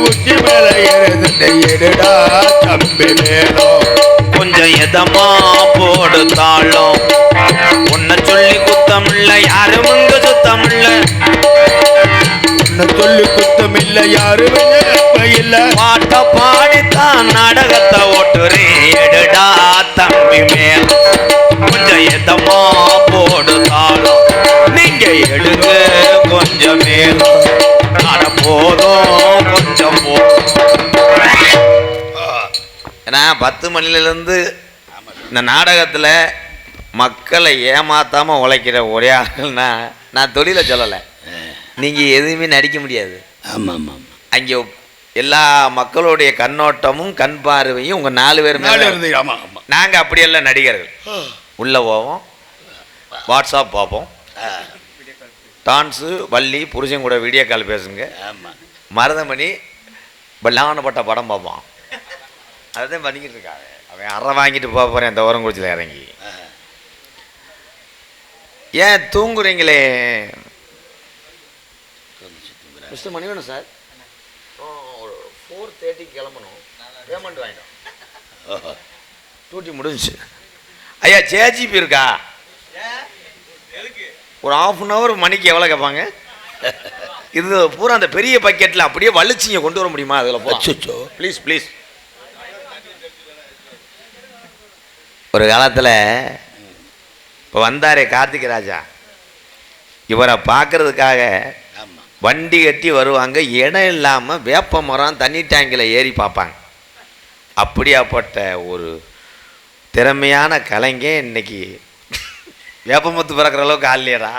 உச்சி மேல ஏறுதுன்னு எடுடா தம்பி மேலும். கொஞ்சம் எதமா போடுத்தாலும் உன்னை சொல்லி குத்தமில்ல யாரும் இங்க சுத்தமில்ல. உன்னை சொல்லி குத்தமில்ல யாரும் இல்ல. பாட்ட பாடித்தான் நாடகத்தை ஓட்டுறேன் எடுடா தம்பி மேல். கொஞ்சம் எதமா போடுத்தாலும் நீங்க எடுங்க கொஞ்சம் மேலும். அட போதும் கொஞ்சம் ஏன்னா 10 மணிலிருந்து இந்த நாடகத்தில் மக்களை ஏமாத்தாமல் உழைக்கிற ஒரே ஆள்னா நான் தொழிலை சொல்லலை. நீங்கள் எதுவுமே நடிக்க முடியாது. ஆமாம் ஆமாம். அங்கே எல்லா மக்களுடைய கண்ணோட்டமும் கண் பார்வையும் உங்கள் 4 பேர் மேலே. ஆமாம் ஆமாம். நாங்கள் அப்படியெல்லாம் நடிகர்கள். உள்ளே போவோம், வாட்ஸ்அப் பார்ப்போம், டான்ஸு வள்ளி புருஷன் கூட வீடியோ கால் பேசுங்க. மருதமணி பல்லானப்பட்ட படம் பார்ப்பான். அதுதான் பண்ணிக்கிட்டு இருக்காங்க. அவன் அறை வாங்கிட்டு போக போகிறேன் இந்த ஓரங்குறிச்சியில் இறங்கி. ஏன் தூங்குறீங்களே மிஸ்டர் மணிவண்ணன் சார்? 4:30 கிளம்பணும். பேமெண்ட் வாங்கிட்டோம். டூட்டி முடிஞ்சு. ஐயா ஜேஜிபி இருக்கா? ஒரு 1/2 hour மணிக்கு எவ்வளோ கேட்பாங்க? இது பூரா அந்த பெரிய பக்கெட்டில் அப்படியே வலிச்சிங்க கொண்டு வர முடியுமா? அதில் போச்சோ ப்ளீஸ் ப்ளீஸ். ஒரு காலத்தில் இப்போ வந்தாரே கார்த்திக் ராஜா, இவரை பார்க்கறதுக்காக வண்டி கட்டி வருவாங்க. இடம் இல்லாமல் வேப்ப மரம் தண்ணி டேங்கில் ஏறி பார்ப்பாங்க. அப்படியாப்பட்ட ஒரு திறமையான கலைஞன் இன்னைக்கு வேப்பமுத்து பிறக்கிற அளவுக்கு ஆள்லையடா,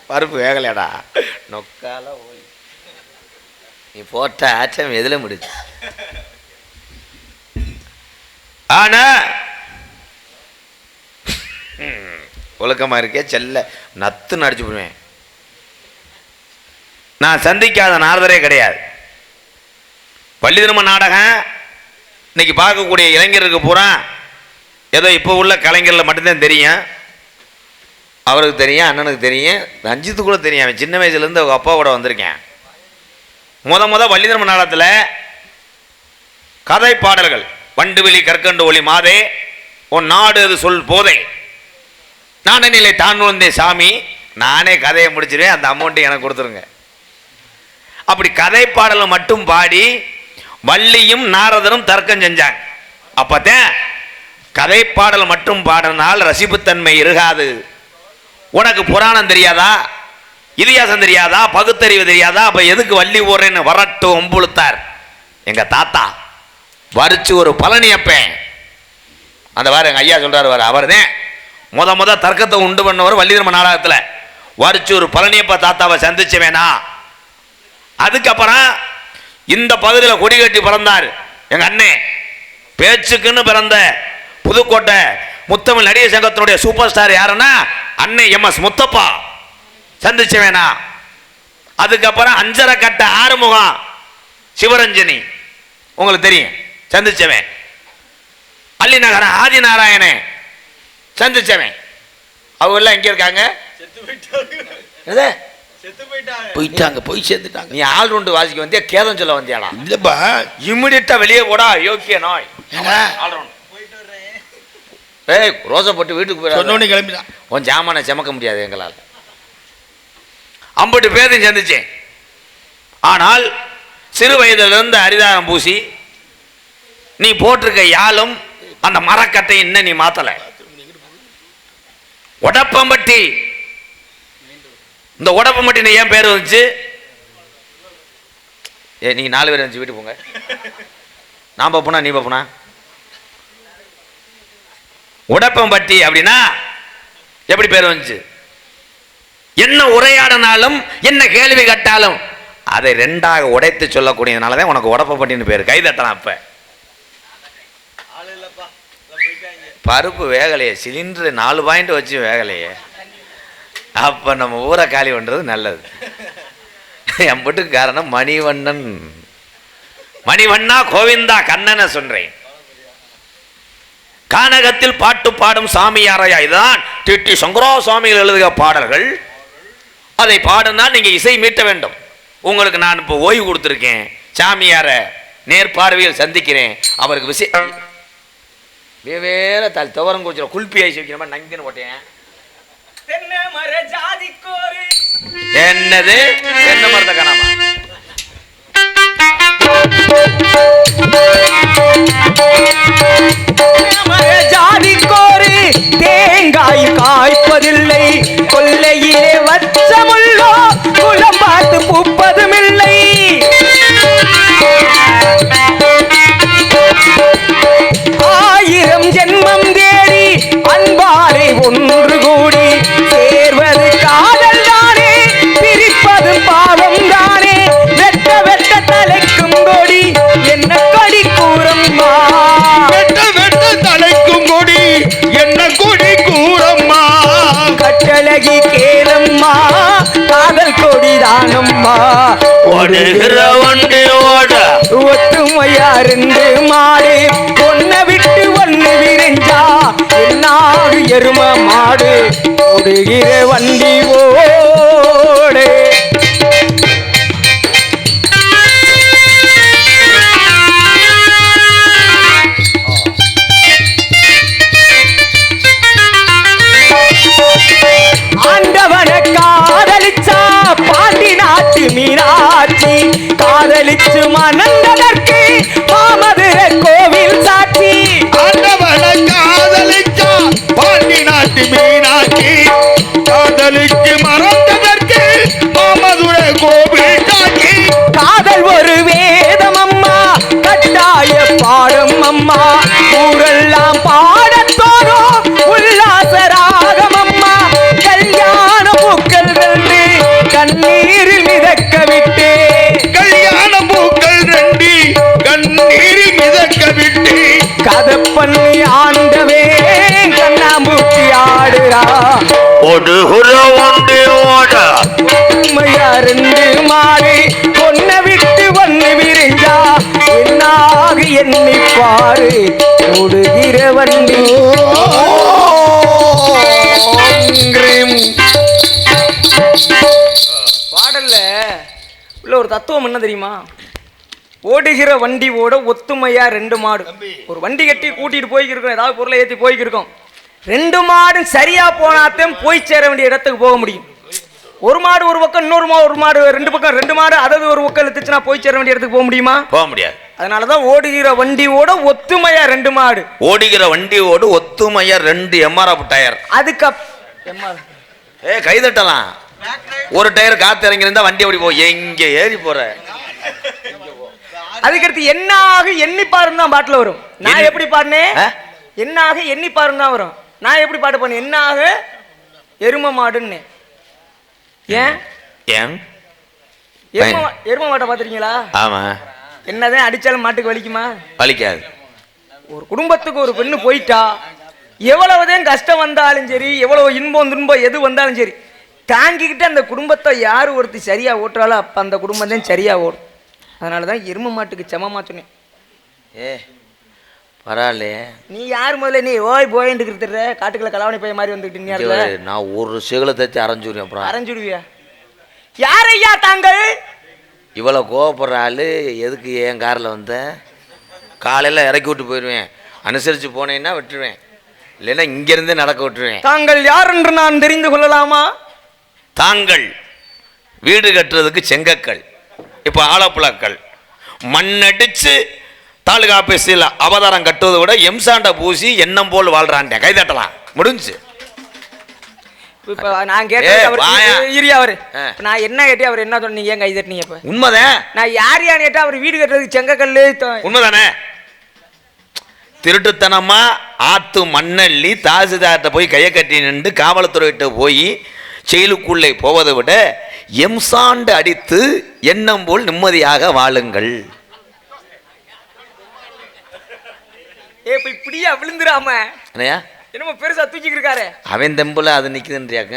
பருப்பு வேகலையடா, நொக்கால ஓய் நீ போட்ட ஆச்சம் எதில் முடிச்சு. ஆனா ஒழுக்கமாக இருக்கே செல்ல நத்து நடிச்சு போடுவேன். நான் சந்திக்காத நாரதரே கிடையாது. பள்ளி திரும்ப நாடகம் இன்னைக்கு பார்க்கக்கூடிய இளைஞருக்கு பூரா ஏதோ இப்போ உள்ள கலைஞரில் மட்டும்தான் தெரியும். அவருக்கு தெரியும், அண்ணனுக்கு தெரியும், ரஞ்சித்து கூட தெரியும். அவன் சின்ன வயசுலேருந்து அவங்க அப்பா கூட வந்திருக்கேன். முத பள்ளி திரும்ப நாடகத்தில் கதை பாடல்கள் வண்டுவெளி கற்கண்டு ஒளி மாதே உன் நாடு அது சொல் போதே நான் நிலை தான் வந்தேன் சாமி. நானே கதையை முடிச்சிருவேன், அந்த அமௌண்ட்டு எனக்கு கொடுத்துருங்க. அப்படி கதை பாடலை மட்டும் பாடி வள்ளியும் நாரதரும் தர்க்கம் செஞ்சாங்க. அப்பதான் கதை பாடல் மட்டும் பாடினால் ரசிப்புத்தன்மை இருக்காது. உனக்கு புராணம் தெரியாதா, இதிகாசம் தெரியாதா, பகுத்தறிவு தெரியாதா? அப்ப எதுக்கு வள்ளி ஓடுறேன்னு வரட்டு ஒம்புழுத்தார் எங்க தாத்தா. வரிச்சு ஒரு பழனியப்பேன் அந்த வாரம் எங்க ஐயா சொல்றாரு, அவர் தான் முத தர்க்கத்தை உண்டு பண்ணவர் வள்ளி திரும்ப நாடகத்தில். வரிச்சு ஒரு பழனியப்ப தாத்தாவை சந்திச்சு வேணா. அதுக்கப்புறம் இந்த பகுதியில் கொடி கட்டி பிறந்தார் எங்க அண்ணே. பேச்சுக்குன்னு பிறந்த புதுக்கோட்டை முத்தமிழ் நடிகர் சங்கத்தினுடைய சூப்பர் ஸ்டார் யாருன்னா அண்ணே MS முத்தப்பா சந்திச்சு வேணா. அதுக்கப்புறம் 5.5 கட்ட ஆறுமுகம் சிவரஞ்சனி உங்களுக்கு தெரியும் சந்திச்சவன். அள்ளிநகர ஆதிநாராயணே சந்திச்சவன். அவங்க எல்லாம் எங்க இருக்காங்க? போயிட்டாங்க, போய் சேர்ந்துட்டாங்க. நீ ஆள் ரவுண்டு வாசிக்க வந்தியா கேதம் சொல்ல வந்தியாடா? இல்லப்பா, இமிடியட்டா வெளியே போடா யோக்கிய நாய். ஏய் ரோசை போட்டு வீட்டுக்கு போய் கிளம்பிட்டான். உன் ஜாமானை சுமக்க முடியாது எங்களால். 50 பேரையும் சந்திச்சேன். ஆனால் சிறு வயதிலிருந்து அரிதாரம் பூசி நீ போட்டிருக்க யாழும் அந்த மரக்கட்டை இன்னும் நீ மாத்தல. உடப்பம்பட்டி, இந்த உடப்பம்பட்டி நீ ஏன் பேர் வந்துச்சு? நீ 4 பேர் வந்துச்சு வீட்டுக்கு போங்க. நான் பார்ப்போனா நீ பார்ப்போனா? உடப்பம்பட்டி அப்படின்னா எப்படி பேர் வந்துச்சு? என்ன உரையாடினாலும் என்ன கேள்வி கேட்டாலும் அதை 2ஆக உடைத்து சொல்லக்கூடியதுனாலதான் உனக்கு உடப்பம்பட்டின்னு பேரு. கைதட்டலாம். அப்ப பருப்பு வேகலையே, சிலிண்டரு 4 பாயிண்ட் வச்சு வேகலையே. அப்ப நம்ம ஊரை காலி பண்றது நல்லது. என் வீட்டுக்கு காரணம் மணிவண்ணன். மணிவண்ணா கோவிந்தா கண்ணனை சொல்றேன். கானகத்தில் பாட்டு பாடும் சாமியாரையா. இதுதான் டி சங்கரா சுவாமிகள் எழுதுக பாடல்கள். அதை பாடினால் நீங்க இசை மீட்ட வேண்டும். உங்களுக்கு நான் இப்போ ஓய்வு கொடுத்துருக்கேன். சாமியார நேர்பார்வையில் சந்திக்கிறேன். அவருக்கு விஷயம் வேற தல் துவரம் குடிச்சிட குல்பி ஐசி வைக்கிற மாதிரி நங்கின்னு போட்டேன். என்னது தென்னை மரத்தை காணாமா? ஜாதி கோரி தேங்காய் காய்ப்பதில்லை, கொல்லையிலே வச்சமுள்ளோ குலம் பார்த்து பூப்பதுமில்லை. ஆயிரம் ஜென்மம் தேடி அன்பாரை ஒன்று கூடி சேர்வது காதல் தானே, பிரிப்பது பாவம் தானே. வெட்ட வெட்ட தலைக்கும் கொடி என்ன கொடி கூறம்மா, வெட்ட வெட்ட தலைக்கும் கொடி என்ன கொடி கூறம்மா. கட்டழகி கேளம்மா காதல் கொடிதானம்மா. ஓடுகிற வண்டி ஓட ஒத்துமையா ரெண்டு மாடு ஒன்ன விட்டு ஒன்னு விரிஞ்சா என்னாகு எரும மாடு. ஓடுகிற வண்டி ஓடு. ஆண்டவனை காதலிச்சா பாண்டி நாட்டு மீனாட்சி, காதலிச்சு மணந்ததற்கு மாமதுரை கோவில் சாட்சி. ஆண்டவனை காதலிச்சா பாண்டி நாட்டு மீனாட்சி, காதலிக்கு மறந்ததற்கு மாமதுரை கோவில் சாட்சி. காதல் ஒரு வேதம் அம்மா, கட்டாய பாடம் அம்மா, ஊரெல்லாம் பாடத்தோறும் உல்லாச ராகம் அம்மா. கல்யாண பூக்கள் ரெண்டு கண்ணீரில் மிதக்க விட்டு, கல்யாண பூக்கள் ரெண்டி கண்ணீரில் மிதக்க விட்டு, கதை பண்ணி ஆண்டவே கண்ணாம்பூச்சி ஆடுறா. ஓடுகிற வண்டி ஓட உண்மையா ரெண்டு மாடு ஒன்ன விட்டு ஒன்னு விரிஞ்சா என்னாக எண்ணி பாரு. ஓடுகிற வண்டி பாடல்ல உள்ள ஒரு தத்துவம் என்ன தெரியுமா? ஓடுகிற வண்டி ஓட ஒத்துமையா ரெண்டு மாடு. ஒரு வண்டி கட்டி கூட்டிட்டு போய்க்கிருக்கோம், ஏதாவது பொருளை ஏற்றி போய்க்கிருக்கோம். ரெண்டு மாடும் சரியா போனாத்தான் போய் சேர வேண்டிய இடத்துக்கு போக முடியும். ஒரு மாடு ஒரு பக்கம், இன்னொரு ஒரு மாடு ரெண்டு பக்கம், ரெண்டு மாடு அதாவது ஒரு பக்கம் இழுத்துச்சுன்னா போய் சேர வேண்டிய இடத்துக்கு போக முடியுமா? போக முடியாது. அதனாலதான் ஓடுகிற வண்டி ஓட ஒத்துமையா ரெண்டு மாடு. ஓடுகிற வண்டி ஓடு ஒத்துமையா ரெண்டு எம்ஆர்எஃப் டயர். அதுக்கு கைதட்டலாம். ஒரு டயர் காத்து இறங்கி இருந்தா வண்டி ஓடி போ. எங்க ஏறி போற? அதுக்கடுத்து என்னாக எண்ணி பாருன்னு தான் பாட்டுல வரும். நான் எப்படி பாடுனேன்? என்னாக எண்ணி பாருன்னு தான் வரும். நான் எப்படி பாட்டு பண்ணேன்? என்னாக எரும மாடுன்னு. ஏன் ஏன் எரும மாட்டை பாத்துறீங்களா? ஆமா. என்னதான் அடிச்சாலும் மாட்டுக்கு வலிக்குமா? வலிக்காது. ஒரு குடும்பத்துக்கு ஒரு பெண்ணு போயிட்டா எவ்வளவுதான் கஷ்டம் வந்தாலும் சரி, எவ்வளவு இன்பம் துன்பம் எது வந்தாலும் சரி, தாங்கிக்கிட்டு அந்த குடும்பத்தை யார் ஒருத்தி சரியா ஓட்டுறாளோ அப்ப அந்த குடும்பம் தான் சரியா ஓடும். அதனாலதான் எரும மாட்டுக்கு சமமா சொன்னேன். பரவாயில்லையே. நீ யார் முதல்ல நீ ஓய் போயிட்டு இருக்கிற காட்டுக்குள்ள கலாவணி பையன் மாதிரி வந்துக்கிட்டு நான் ஒரு சேகலை தச்சு அரைஞ்சுடுவேன். அப்புறம் அரைஞ்சுடுவியா? யாரையா தாங்கள்? இவ்வளோ கோவப்படுற ஆளு எதுக்கு என் காரில் வந்தேன்? காலையில் இறக்கி விட்டு போயிடுவேன். அனுசரித்து போனேன்னா விட்டுருவேன், இல்லைன்னா இங்கேருந்தே நடக்க விட்டுருவேன். தாங்கள் யார் என்று நான் தெரிந்து கொள்ளலாமா? தாங்கள் வீடு கட்டுறதுக்கு செங்கக்கல், இப்போ ஆலப்புழாக்கள் மண்ணடிச்சு தாலுகா ஆபீஸில் அவதாரம் கட்டுவதை விட எம்சாண்டை பூசி எண்ணம் போல் வாழ்றான். கைதட்டலாம், முடிஞ்சு. இப்ப நான் கேட்டேன், நான் என்ன கேட்டேன், அவர் என்ன சொன்னீங்க? கை தட்டினீங்க. இப்ப உண்மைதான். நான் யார் யார் கேட்டா அவர் வீடு கட்டுறதுக்கு செங்கக்கல்லு. உண்மைதானே? திருட்டுத்தனமா ஆத்து மண்ணள்ளி தாசில்தார்கிட்ட போய் கையை கட்டி நின்று காவல்துறையிட்ட போய் செயலுக்குள்ளே போவதை விட எம்சாண்டு அடித்து எண்ணம் போல் நிம்மதியாக வாழுங்கள். இப்படியா விழுந்துராம என்னையா என்னமோ பெருசா தூக்கிட்டு இருக்காரு. அவன் தம்புல அது நிக்குதுன்றியாக்க,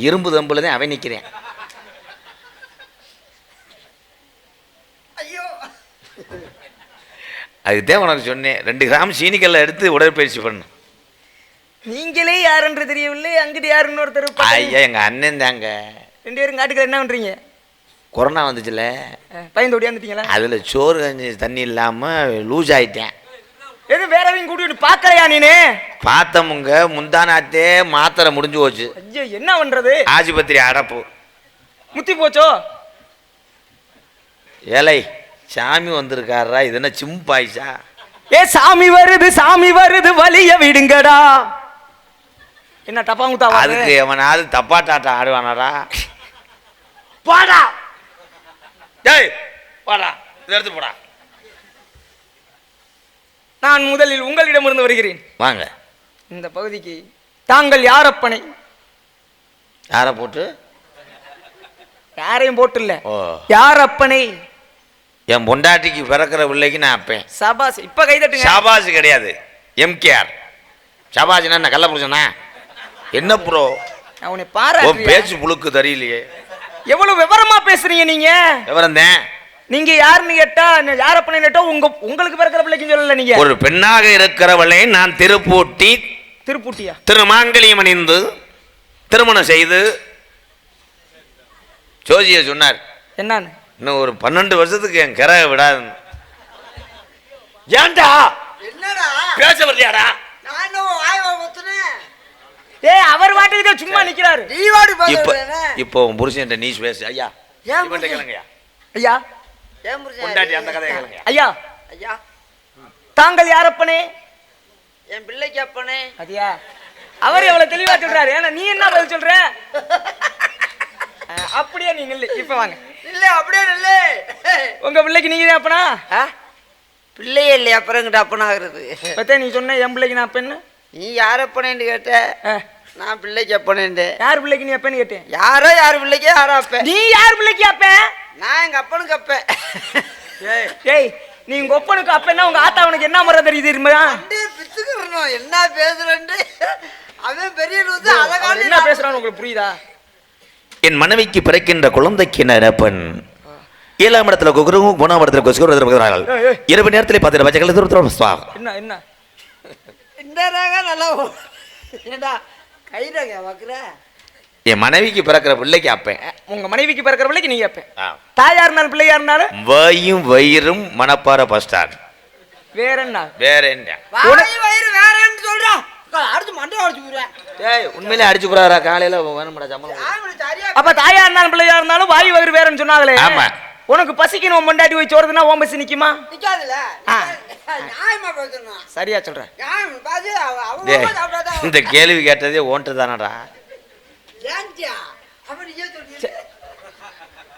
இரும்பு தம்புல தான் அவன் நிக்கிறேன். ஐயோ, அதுதான் உனக்கு சொன்னேன், 2 கிராம் சீனிக்கல்ல எடுத்து உடற்பயிற்சி பண்ணு. நீங்களே யாருன்னு தெரியவில்லை, அங்கிட்டு யாருன்னு ஒருத்தர். ஐயா எங்க அண்ணன் தாங்க. 2 பேரும் காட்டுக்குள்ள என்ன பண்றீங்க? கொரோனா வந்துச்சுல, பயந்து ஓடியாந்துட்டீங்களா? அதுல சோறு கஞ்சி தண்ணி இல்லாம லூஸ் ஆயிட்டேன். எது வேற எதையும் கூட்டிட்டு பாக்கலையா நீனு? பார்த்தமுங்க முந்தானாத்தே மாத்திரை முடிஞ்சு போச்சு. ஐயோ என்ன பண்றது? ஆஸ்பத்திரி அடப்பு முத்தி போச்சோ? ஏலை சாமி வந்திருக்காரா, இது என்ன சிம்பாயிசா? ஏ சாமி வருது வலிய விடுங்கடா. என்ன டப்பாங்குத்தா? அதுக்கு எவனாவது தப்பாட்டாட்டம் ஆடுவானாடா? பாடா டேய் பாடா, இதை எடுத்து போடா. நான் முதலில் உங்களிடமிருந்து வருகிறேன். வாங்க. இந்த பகுதிக்கு தாங்கள் யாரப்பனை? யாரை போட்டு? யாரையும் போட்டு இல்ல. ஓ, யாரப்பனை? என் பொண்டாட்டிக்கு பிறக்கிற பிள்ளைக்கு நான் அப்பேன். சபாஸ். இப்ப கை தட்டுங்க. ஷாபாஸ் கிடையாது, எம்கேஆர். ஷாபாஸ்னா என்ன கள்ள புருஷனா என்ன ப்ரோ? அவனை பாராட்டு. பேச்சு புழுக்கு தெரியலையே. எவ்வளவு விவரமா பேசுறீங்க நீங்க. விவரம் தான். நீங்க யாருன்னு கேட்டா யாரப்பனை கேட்டா உங்களுக்கு பிறக்கிற பிள்ளைக்கு சொல்லல. நீங்க ஒரு பெண்ணாக இருக்கிறவளை நான் திருப்பூட்டியா திருமாங்கலியம் அணிந்து திருமணம் செய்து ஜோசிய சொன்னார். என்னன்னு? இன்னும் ஒரு 12 வருஷத்துக்கு என் கரை விடாது. ஏன்டா என்னடா பேச வரலையாடா? நான் என்ன வாய் ஊத்துனேன்? ஏய் அவர் வாட்டுக்கு சும்மா நிக்கிறாரு. நீ வாடி இப்போ பாக்குறேன். இப்போ உன் புருஷன்ட்ட நீ பேசு. ஐயா ஏன் இவன்ட்ட கேளுங்கய்யா. ஐயா ஏன் புருஷன்? பொண்டாட்டி அந்த கதையை கேளுங்க. ஐயா ஐயா தாங்கள் யாரப்பனே? என் பிள்ளைக்கு அப்பனே. அதியா அவர் எவ்வளவு தெளிவா சொல்றாரு. ஏன்னா நீ என்ன பதில் சொல்ற? அப்படியே நீ நில்லு. இப்ப வாங்க. இல்ல அப்படியே இல்ல. உங்க பிள்ளைக்கு நீங்க தான் அப்பனா? பிள்ளையே இல்லையா அப்புறங்கிட்ட அப்பனாகிறது? பத்தே நீ சொன்ன என் பிள்ளைக்கு நான் அப்பன்னு. நீ யார் அப்பனேன்னு கேட்ட? நான் பிள்ளைக்கு அப்பனேன்ட்டு. யார் பிள்ளைக்கு நீ அப்பன்னு கேட்டேன். யார் பிள்ளைக்கு யாரோ அப்ப? நீ யார் பிள்ளைக்கு அப்ப? நான் எங்க அப்பனுக்கு அப்ப. ஏய் நீ உங்க ஒப்பனுக்கு அப்பன்னா உங்க ஆத்தாவனுக்கு என்ன முறை தெரியுது? பிச்சுக்கிறோம் என்ன பேசுறேன்ட்டு. அவன் பெரிய லூசு. அழகான என்ன பேசுறான்னு உங்களுக்கு புரியுதா? என் மனைவிக்கு பிறக்கின்ற குழந்தைக்கு நடப்பன் 7ஆம் இடத்துல குகுரும் 3ஆம் இடத்துல கொசுகிறார்கள். இரவு நேரத்தில் பார்த்து வச்ச என்ன என்ன இந்த ரக நல்லா ஏண்டா கை ரக வைக்கிற? என் மனைவிக்கு பிறக்கிற பிள்ளைக்கு அப்பேன். உங்க மனைவிக்கு பிறக்கிற பிள்ளைக்கு நீங்க அப்ப. தாயா இருந்தாலும் பிள்ளையா இருந்தாலும் வாயும் வயிறும் மணப்பாறை பஸ் ஸ்டாண்ட். வேற என்ன? வேற என்ன? வாய் வயிறு வேறன்னு சொல்றா. அடுத்து மண்டை அடிச்சு போறேன். ஏய் உண்மையிலே அடிச்சு போறாரா? காலையில வேணும்டா சம்பளம். அப்ப தாயா இருந்தாலும் பிள்ளையா இருந்தாலும் வாய் வயிறு வேறன்னு சொன்னாங்களே. ஆமா. உனக்கு பசிக்கணும் உன் மண்டாட்டி போய் சோறுதுன்னா உன் பசி நிக்குமா? நிக்காதுல. நியாயமா பேசணும். சரியா சொல்றேன். நியாயம் பாஜி அவங்க சாப்பிடாத. இந்த கேள்வி கேட்டதே ஓன்ட்டு தானடா. ஏன்டியா அப்ப நீயே சொல்றீங்க.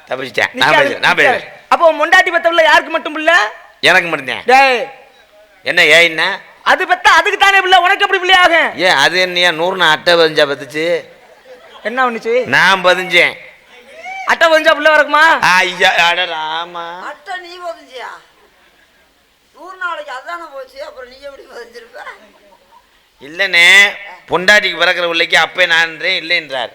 தப்பிச்சிட்டேன். நான் பேசுறேன். அப்போ உன் மண்டாட்டி பத்தவள யாருக்கு மட்டும் பிள்ளை? எனக்கு மட்டும்தான். டேய் என்ன ஏன் என்ன? அது பத்த அதுக்கு தானே பிள்ளை. உனக்கு எப்படி பிள்ளை ஆகும்? ஏன் அது என்னையா 100 அட்டை பதிஞ்சா பத்துச்சு? என்ன பண்ணுச்சு? நான் பதிஞ்சேன். அட்டை பதிஞ்சா பிள்ளை வரக்குமா? ஐயா அடராமா. அட்டை நீ பதிஞ்சியா? 100 நாளைக்கு அதானே போச்சு. அப்புறம் நீ எப்படி பதிஞ்சிருப்ப? இல்லனே பொண்டாட்டிக்கு பிறக்கிற பிள்ளைக்கு அப்பே நான்றேன் இல்லைன்றார்.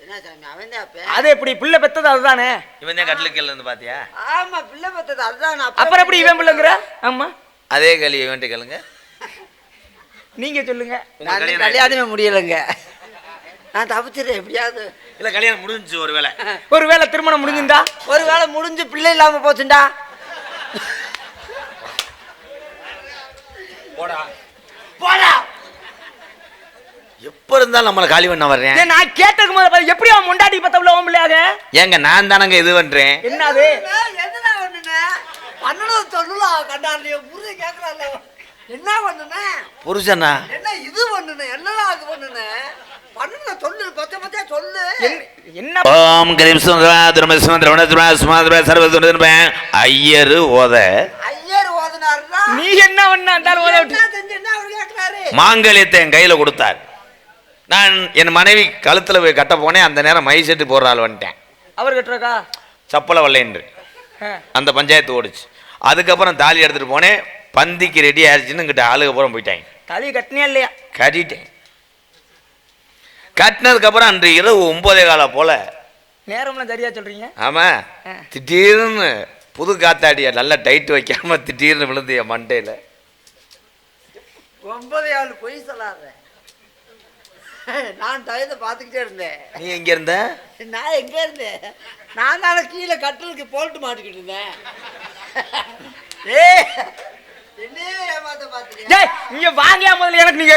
என்ன சாமி அவன் தான் அப்ப? அது எப்படி பிள்ளை பெத்தது அதுதானே? இவன் தான் கட்டிலுக்கல்ல இருந்து பாத்தியா? ஆமா பிள்ளை பெத்தது அதுதான். அப்புறம் எப்படி இவன் பிள்ளைங்கற? ஆமா அதே கேள்வி இவன்ட்ட கேளுங்க. நீங்க சொல்லுங்க. கல்யாணமே முடியலைங்க. நான் தப்பிச்சிடுறேன் எப்படியாவது. இல்ல கல்யாணம் முடிஞ்சுச்சு. ஒருவேளை திருமணம் முடிஞ்சிருந்தா? ஒருவேளை முடிஞ்சு பிள்ளை இல்லாம போச்சுண்டா. போடா போடா. எப்ப இருந்தாலும் நம்மள காலி பண்ண வர்றேன். நான் கேட்டதுக்கு முதல்ல எப்படி அவன் முண்டாட்டி பத்தவள ஓம் பிள்ளையாக? ஏங்க நான் தானங்க இது பண்றேன். என்னது? என்னடா பண்ணுன? பண்ணணும் சொல்லலாம் கண்டாரியே புரிய கேக்குறானே. என்ன பண்ணுன? புருஷனா? என்ன இது பண்ணுன? என்னடா அது பண்ணுன? பண்ணுன சொல்லு பச்சை சொல்லு. என்ன? ஓம் கிரீம் சுந்தரா துரமசுந்தரவனதுரா சுமாதுரா சர்வதுரபே ஐயர் ஓத. ஐயர் ஓதுனாருடா. நீ என்ன பண்ணாண்டால ஓத விட்டு? என்ன செஞ்சேன்னா அவர் கேக்குறாரு. மாங்கல்யத்தை என் கையில கொடுத்தார். நான் என் மனைவி கழுத்துல போய் கட்ட போனேன். அந்த நேரம் மை செட்டு போடுற ஆள் வந்துட்டேன். அவர் கட்டுறக்கா சப்பலை வல்லேன்று அந்த பஞ்சாயத்து ஓடிச்சு. அதுக்கப்புறம் தாலி எடுத்துட்டு போனேன். பந்திக்கு ரெடி ஆயிடுச்சுன்னு இங்கிட்ட ஆளுக்கு அப்புறம் போயிட்டாங்க. தாலி கட்டினியா இல்லையா? கட்டிட்டேன். கட்டினதுக்கு அப்புறம் அன்று இரவு 9:15 போல. நேரம்லாம் சரியா சொல்றீங்க? ஆமா. திடீர்னு புது காத்தாடிய நல்லா டைட் வைக்காம திடீர்னு விழுந்து என் மண்டையில. 9 ஆள் பொய் சொல்லாத. நான் டயத்தை பார்த்துக்கிட்டே இருந்தேன். நீ எங்க இருந்த? நான் எங்க இருந்தேன்? நான் தானே கீழே கட்டிலுக்கு போல்ட்டு மாட்டிக்கிட்டு இருந்தேன். டேய் இங்க வாங்கியா முதல்ல எனக்கு நீங்க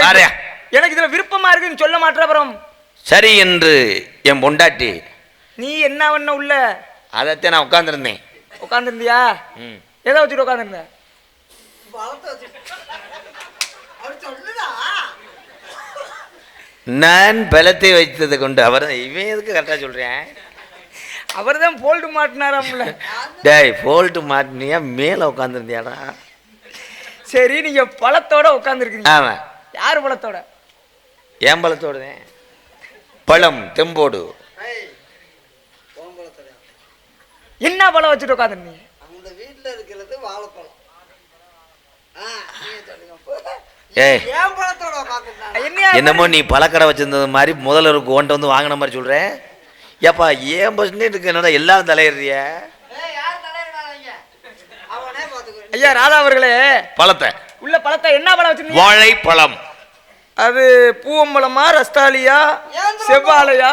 எனக்கு இதுல விருப்பமா இருக்குன்னு சொல்ல மாட்டேற அப்புறம் சரி என்று என் பொண்டாட்டி. நீ என்ன பண்ண உள்ள? அதத்தான் நான் உட்கார்ந்துருந்தேன். உட்கார்ந்துருந்தியா? எதை வச்சுட்டு உட்கார்ந்துருந்த? நான் பலத்தை வைத்தது கொண்டு அவர் இவன் எதுக்கு கரெக்டா சொல்றேன்? அவர் தான் போல்ட்டு மாட்டினாராம்ல. டேய் போல்ட்டு மாட்டினியா மேல உட்காந்துருந்தியாடா? சரி நீங்க பழத்தோட உட்காந்துருக்கீங்க. ஆமா. யாரு பழத்தோட? ஏன் பழத்தோட? பழம் தெம்போடு. என்ன பழம் வச்சுட்டு உட்காந்துருந்தீங்க? அந்த வீட்டுல இருக்கிறது வாழைப்பழம். ஏய் ஏன் பழத்தோட உட்காந்துருந்தா? என்னமோ நீ பழக்கடை வச்சிருந்தது மாதிரி முதல்ல இருக்கு ஓன்ட்ட வந்து வாங்கின மாதிரி சொல்றேன். ஏப்பா ஏன் பஸ்னே இருக்கு என்னடா எல்லாம் தலையிறிய? ஐயா ராதா அவர்களே பழத்தை உள்ள பழத்தை என்ன பழம் வச்சிருந்தீங்க? வாழைப்பழம். அது பூவம்பழமா ரஸ்தாலியா செவ்வாழையா?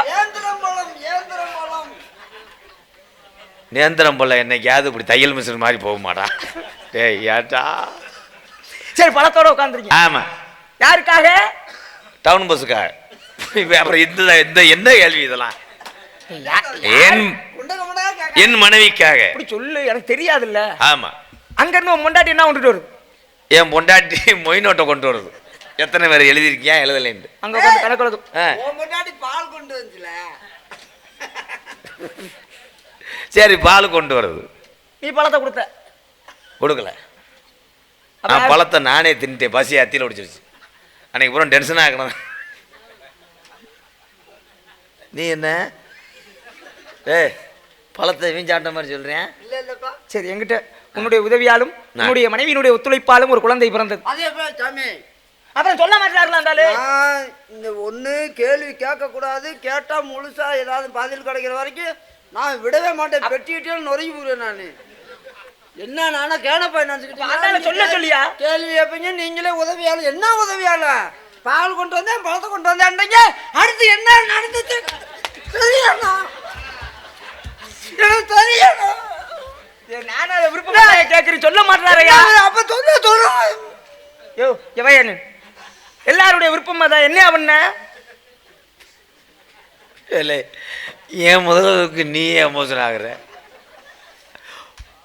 நேந்திரம் பழம் என்னைக்காவது இப்படி தையல் மிஷின் மாதிரி போக மாட்டா. டேய் ஏட்டா. சரி பழத்தோட உட்காந்துருக்கீங்க. ஆமா. யாருக்காக? டவுன் பஸ்ஸுக்காக. அப்புறம் இந்த என்ன கேள்வி இதெல்லாம்? என் மனைவிக்காக. இப்படி சொல்லு எனக்கு தெரியாதுல்ல. ஆமா. அங்க இருந்து உன் பொண்டாட்டி என்ன கொண்டுட்டு வருது? என் பொண்டாட்டி மொய் நோட்டை கொண்டு வருது. எத்தனை பேர் எழுதிருக்கியா எழுதலைன்னு அங்க உட்கார்ந்து கணக்கு. உன் பொண்டாட்டி பால் கொண்டு வந்துல. சரி பால் கொண்டு வருது. நீ பழத்தை கொடுத்த? கொடுக்கல. நான் பழத்தை நானே தின்ட்டேன். பசி அத்தியில் ஒடிச்சிருச்சு. அன்னைக்கு பூரா டென்ஷன் ஆகணும். நீ என்ன பழத்தை வீஞ்சாட்ட மாதிரி சொல்றேன்? இல்ல இல்லப்பா. சரி என்கிட்ட உன்னுடைய உதவியாலும் உன்னுடைய மனைவியினுடைய ஒத்துழைப்பாலும் ஒரு குழந்தை பிறந்தது. அதே சாமி அப்புறம் சொல்ல மாட்டாங்களா? இந்த ஒண்ணு கேள்வி கேட்க கூடாது. கேட்டா முழுசா ஏதாவது பதில் கிடைக்கிற வரைக்கும் நான் விடவே மாட்டேன். பெட்டிக்கிட்டே நுரையி போடுவேன் நானு. என்ன நானா கேனப்பா நினைச்சுக்கிட்டு சொல்ல சொல்லியா? கேள்வி கேட்பீங்க நீங்களே உதவியாலும். என்ன உதவியாலும்? பால் கொண்டு வந்தேன் பழத்தை கொண்டு வந்தேன். அடுத்து என்ன நடந்துச்சு தெரியணும். எனக்கு தெரியணும். நானும் அதை விருப்பம் கேட்கிறேன் சொல்ல மாட்டாரையா? அப்ப சொல்ல யோ எவையனு எல்லாருடைய விருப்பம் தான். என்ன பண்ண? ஏன் முதலுக்கு நீ எமோஷன் ஆகுற?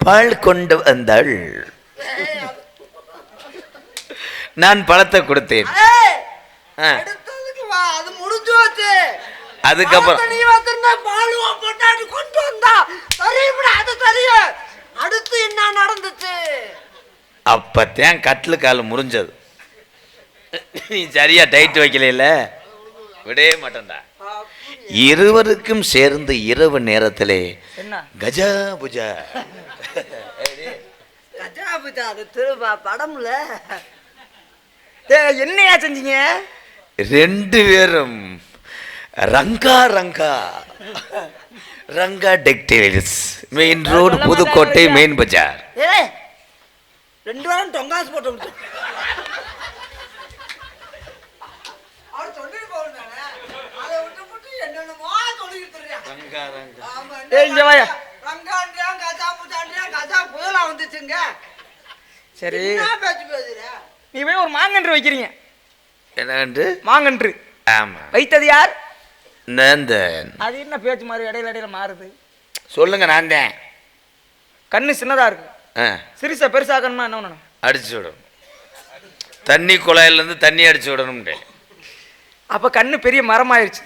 பால் கொண்டு வந்தாள். நான் பழத்தை கொடுத்தேன். அது முடிஞ்சு வச்சு அதுக்கப்புறம் நீ வந்திருந்தா பாலுவா பொண்டாட்டி கொண்டு வந்தா தெரியுமா? அது தெரியும். அடுத்து என்ன நடந்துச்சு? அப்பத்தான் கட்டிலு கால் முறிஞ்சது. நீ சரியா டைட் வைக்கல விடவே மாட்டேன்டா. இருவருக்கும் சேர்ந்து இரவு நேரத்திலே கஜா புஜா. கஜா புஜா அது திரும்ப படம்ல. என்னையா செஞ்சீங்க? ரெண்டு பேரும் Ranga Ranga Ranga textiles main road Pudukkottai main பஜார். ரெண்டு பேரும் டொங்காசு போட்டு சரி நீ போய் ஒரு மாங்கன்று வைக்கிறீங்க. என்ன மாங்கன்று? ஆமா. வைத்தது யார்? அது என்ன பேச்சு மாதிரி இடையில இடையில மாறுது? சொல்லுங்க. நான் தான். கண்ணு சின்னதா இருக்கு. சிறுசா பெருசாக்கணுமா என்ன பண்ணணும்? அடிச்சு விடணும். தண்ணி குழாயில இருந்து தண்ணி அடிச்சு விடணும். அப்ப கண்ணு பெரிய மரம் ஆயிடுச்சு.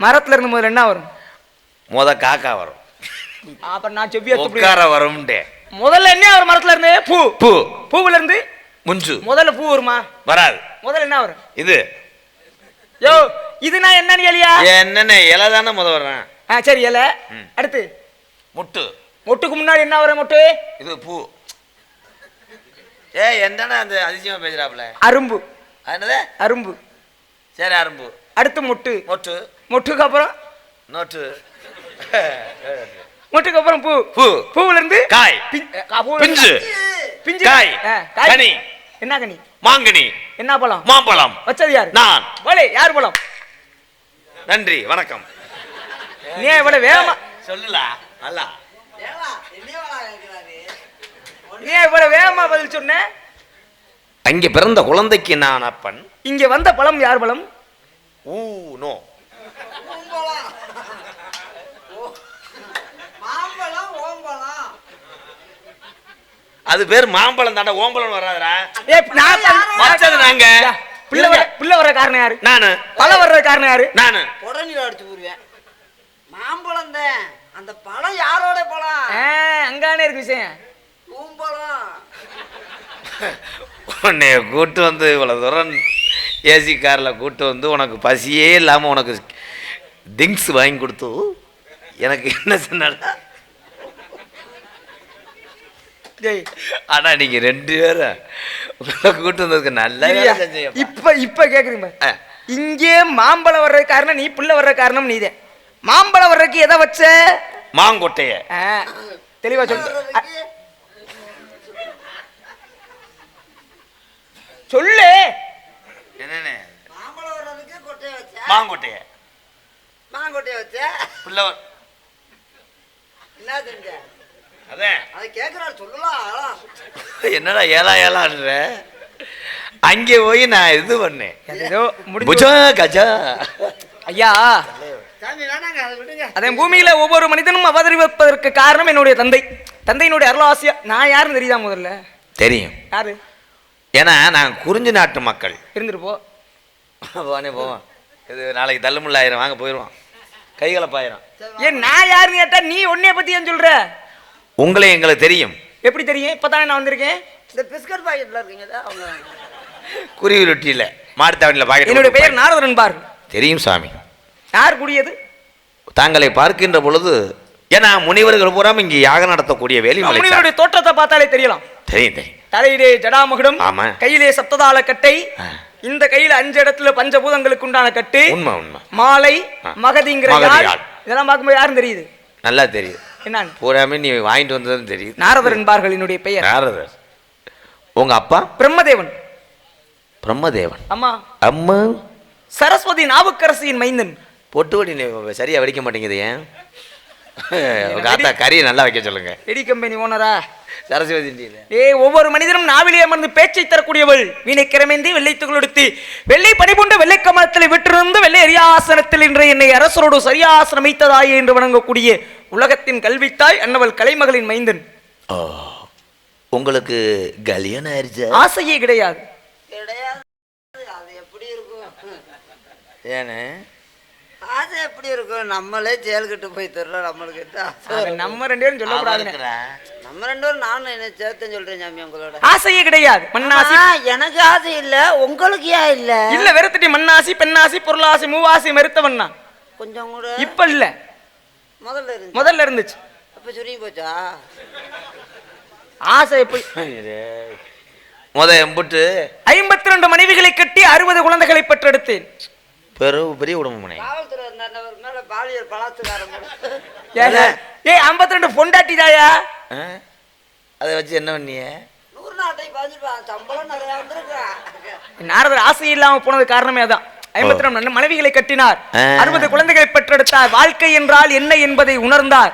மரத்துல இருந்து முதல்ல என்ன வரும்? காக்கா வரும். அப்ப நான் செவ்வியா உட்கார வரும். முதல்ல என்ன வரும்? மரத்துல இருந்து பூ. பூ பூவுல இருந்து முஞ்சு. முதல்ல பூ வருமா? வராது. முதல்ல என்ன வரும்? இது. யோ இது நான் என்னன்னு கேளியா? என்னன்னு இலை தானே முத வர்றேன். சரி இலை. அடுத்து மொட்டு. மொட்டுக்கு முன்னாடி என்ன வரும்? மொட்டு. இது பூ. என்னடா அந்த அதிசயமா பேசுறாப்ல? அரும்பு. என்னது? அரும்பு. சரி அரும்பு. அடுத்து மொட்டு. மொட்டு. மொட்டுக்கு அப்புறம் நோட்டு. மொட்டுக்கு அப்புறம் பூ. பூ. பூவுல இருந்து காய். பிஞ்சு. பிஞ்சு. காய். கனி. என்ன கனி? மாங்கனி. என்ன பழம்? மாம்பழம். வச்சது யாரு? நான். போலே யார் பழம்? நன்றி வணக்கம். நீ இவ்வளவு வேகமா சொல்லல நல்லா நீ இவ்வளவு வேகமா பதில் சொன்ன. அங்கே பிறந்த குழந்தைக்கு நான் அப்பன். இங்க வந்த பழம் யார் பழம்? நோ அது பேர் மாம்பழம் தாண்டா, ஓம்பழம் வராதுடா. வச்சது நாங்க. பிள்ளை வர்ற காரணம் யாரு? நானு. பழம் வர்ற காரணம் யாரு? நானு. உடனே அடிச்சு போடுவேன். மாம்பழம் தான். அந்த பழம் யாரோட பழம்? அங்கானே இருக்கு விஷயம். பூம்பழம். உன்னை கூட்டு வந்து இவ்வளவு தூரம் ஏசி காரில் கூட்டு வந்து உனக்கு பசியே இல்லாமல் உனக்கு திங்ஸ் வாங்கி கொடுத்து எனக்கு என்ன சொன்னா. ஆனா நீங்க 2 பேரும் கூட்டு வந்ததுக்கு நல்லா இப்ப கேக்குறீங்க. இங்கே மாம்பழம் வர்றது காரணம் நீ, பிள்ளை வர்ற காரணம் நீதே. மாம்பழம் வர்றதுக்கு எதை வச்ச? மாங்கொட்டைய. தெளிவா சொல்ல சொல்லு. என்னன்னு? மாம்பழம் வர்றதுக்கு கொட்டைய வச்ச. மாங்கொட்டைய. மாங்கொட்டைய வச்ச. பிள்ளை என்ன செஞ்ச? அதான் அதை கேட்கிறாரு சொல்லலாம். என்னடா ஏலான்ற அங்கே போய் நான் இது பண்ணேன். ஐயா அதன் பூமியில ஒவ்வொரு மனிதனும் அவதரிப்பதற்கு காரணம் என்னுடைய தந்தை. தந்தையினுடைய அருளாசியா. நான் யாருன்னு தெரியுதா? முதல்ல தெரியும். யாரு? ஏன்னா நாங்கள் குறிஞ்சி நாட்டு மக்கள். இருந்துட்டு போவானே போவோம். இது நாளைக்கு தள்ளுமுள்ள ஆயிரம் வாங்க போயிடுவான், கைகலப்பாயிரம். ஏன் நான் யாருன்னு கேட்டா நீ உன்னைய பத்தி ஏன் சொல்ற? உங்களை எங்களுக்கு தெரியும். எப்படி தெரியும்? இப்பதானே நான் வந்திருக்கேன். இந்த பிஸ்கட் பாக்கெட்ல இருக்கீங்க அவங்க குருவி ரொட்டியில மாட்டுத்தாவணியில் பாக்கெட். என்னுடைய பெயர் நாரதன் பார். தெரியும் சாமி. யார் கூடியது? தாங்களை பார்க்கின்ற பொழுது ஏன்னா முனிவர்கள் பூராம் இங்கே யாகம் நடத்தக்கூடிய வேலை. முனிவருடைய தோற்றத்தை பார்த்தாலே தெரியலாம். தெரியும் தெரியும். தலையிலே ஜடாமகுடம், கையிலே சப்ததாள கட்டை, இந்த கையில 5 இடத்துல பஞ்சபூதங்களுக்கு உண்டான கட்டு, உண்மை உண்மை, மாலை, மகதிங்கிற யாழ். இதெல்லாம் பார்க்கும்போது யாரும் தெரியுது? நல்லா தெரியுது. என்னன்னு பூராமே நீ வாங்கிட்டு வந்ததுன்னு தெரியுது. நாரதர் என்பார்கள் என்னுடைய பெயர். நாரதர். உங்க அப்பா? பிரம்மதேவன். பிரம்மதேவன். அம்மா? அம்மா சரஸ்வதி நாவுக்கரசியின் மைந்தன். பொட்டு வடி சரியா வடிக்க மாட்டேங்குது. ஏன் காத்தா கறியை நல்லா வைக்க சொல்லுங்க. எடி கம்பெனி ஓனரா? சரஸ்வதி. ஒவ்வொரு மனிதனும் நாவிலே அமர்ந்து பேச்சை தரக்கூடியவள். வீணை கிரமேந்தி வெள்ளை துகளெடுத்து வெள்ளை பணிபுண்ட வெள்ளை கமலத்தில் விட்டிருந்து வெள்ளை அரியாசனத்தில் இன்று என்னை அரசரோடு சரியாசனம் வைத்ததாயே என்று வணங்கக்கூடிய உலகத்தின் கல்வித்தாய் அன்னவள் கலைமகளின் மைந்தன். உங்களுக்கு கல்யாணம் ஆயிடுச்சு? ஆசையே கிடையாது. அது எப்படி இருக்கும்? ஏன்னு ஆசை எப்படி இருக்கும்? நம்மளே ஜெயல்கிட்ட போய் தர்றோம். நம்மளுக்கு நம்ம 2 பேரும் சொல்லக்கூடாது. நம்ம 2 பேரும் நானும் என்ன சேர்த்து சொல்றேன் சாமி. உங்களோட ஆசையே கிடையாது. மண்ணாசி. எனக்கு ஆசை இல்ல, உங்களுக்கு ஏன் இல்ல? இல்ல வெறுத்துட்டி. மண்ணாசி, பெண்ணாசி, பொருளாசி, மூவாசி மறுத்தவண்ணா கொஞ்சம் கூட இப்ப இல்ல. முதல்ல இருந்துச்சு. அப்ப சுருங்கி போச்சா ஆசை? எப்படி எம்புட்டு 52 மனைவிகளை கட்டி 60 குழந்தைகளை பெற்றெடுத்தேன். பெரிய குடும்பம். 52 பொண்டாட்டி தாயா? அதை வச்சு என்ன பண்ணிய? நாரதர் ஆசை இல்லாம போனது காரணமே அதான். 52 மனைவிகளை கட்டினார், 60 குழந்தைகளை பெற்றெடுத்தார். வாழ்க்கை என்றால் என்ன என்பதை உணர்ந்தார்.